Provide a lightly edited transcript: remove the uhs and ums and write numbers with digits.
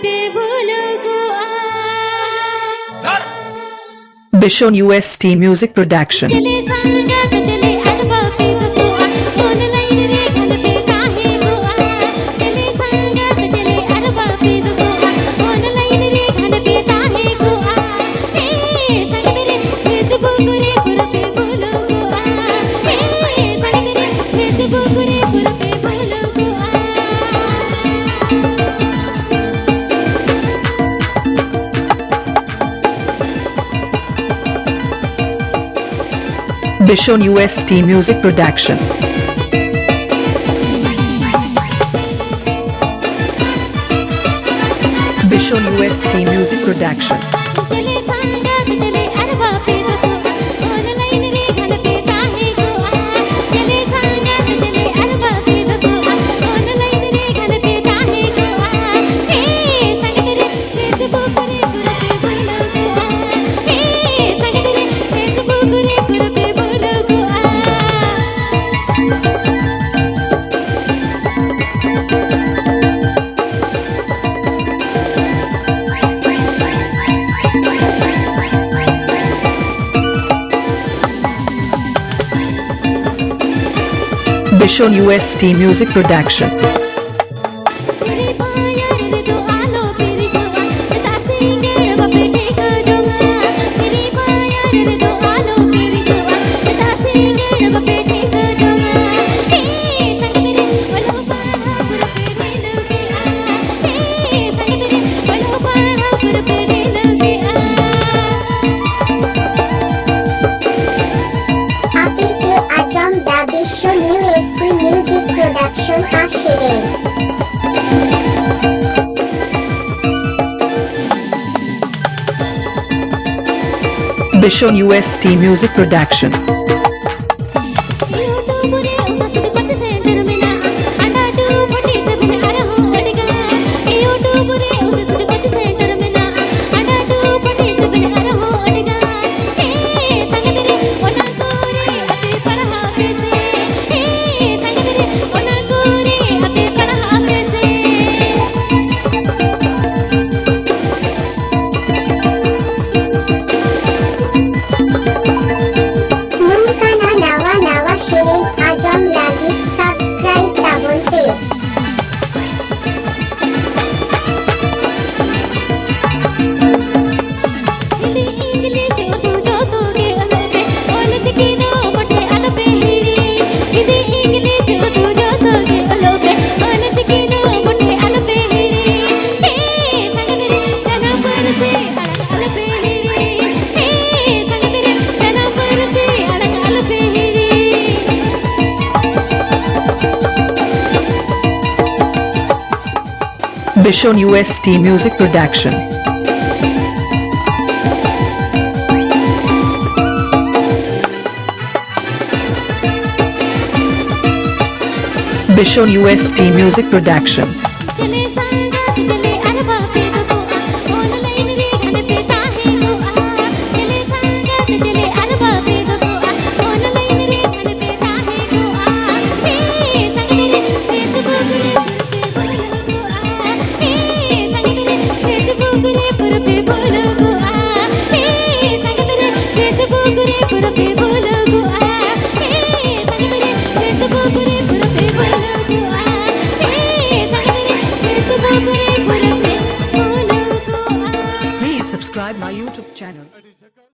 पे बोलो गो Bishon UST Music Production. चले संगत चले अरबा पे तो ऑनलाइन रे घर पे काहे गो चले संगत चले अरबा पे तो ऑनलाइन रे घर पे काहे गो संगत रे फेसबुक रे पुर पे बोलो गो संगत रे फेसबुक रे पुर पे बोलो गो Bishon UST Music Production. Bishon UST Music Production. चले संगत चले अरबा पे तो ऑनलाइन रे घर पे काहे गो चले संगत चले अरबा पे तो ऑनलाइन रे घर पे काहे गो संगत रे फेसबुक रे पुर पे बोलो गो संगत रे फेसबुक रे पुर पे बोलो गो Bishon UST Music Production. तेरे पायार रे तो आलो तेरी जो तासिंगे बपेटे का जोगा तेरे पायार रे तो आलो तेरी जो तासिंगे बपेटे का जोगा संगत रे बोलो पाड़ा पुर पे लोगे संगत रे बोलो पाड़ा पुर पे लोगे Apike Ajam da Bishon UST Music Production আসিলেন Bishon UST Music Production. YouTube रे उतसद बच सेंटर में ना आटा टू फटी से बिन अरहो अटगा यूट्यूब रे उतसद बच सेंटर में ना आटा टू फटी से बिन अरहो अटगा संगत रे ओना गोरे अते पढ़ा पैसे संगत रे ओना गोरे अते पढ़ा पैसे मुमकाना नावा नावा शिरीन आजम लागी सब्सक्राइब ताबन पे हिंदी इंग्लिश उर्दू जो तो के अलोपे कॉलेज की नो पटे अलोपे हिंदी हिंदी इंग्लिश उर्दू जो तो के अलोपे कॉलेज की नो पटे अलोपे हिंदी संगत रे जना पर से अड़क अलोपे हिंदी संगत रे जना पर से अड़क अलोपे Hindi Bishon UST Music Production. Bishon UST Music Production. चले संगत चले अरबा पे तो ऑनलाइन रे घर पे काहे गो चले संगत चले अरबा पे तो ऑनलाइन रे घर पे काहे गो संगत रे फेसबुक रे पुर पे बोलो गो संगत रे फेसबुक रे पुर पे बोलो गो संगत रे फेसबुक रे पुर पे बोलो गो संगत रे फेसबुक रे पुर पे बोलो गो Please subscribe my YouTube channel.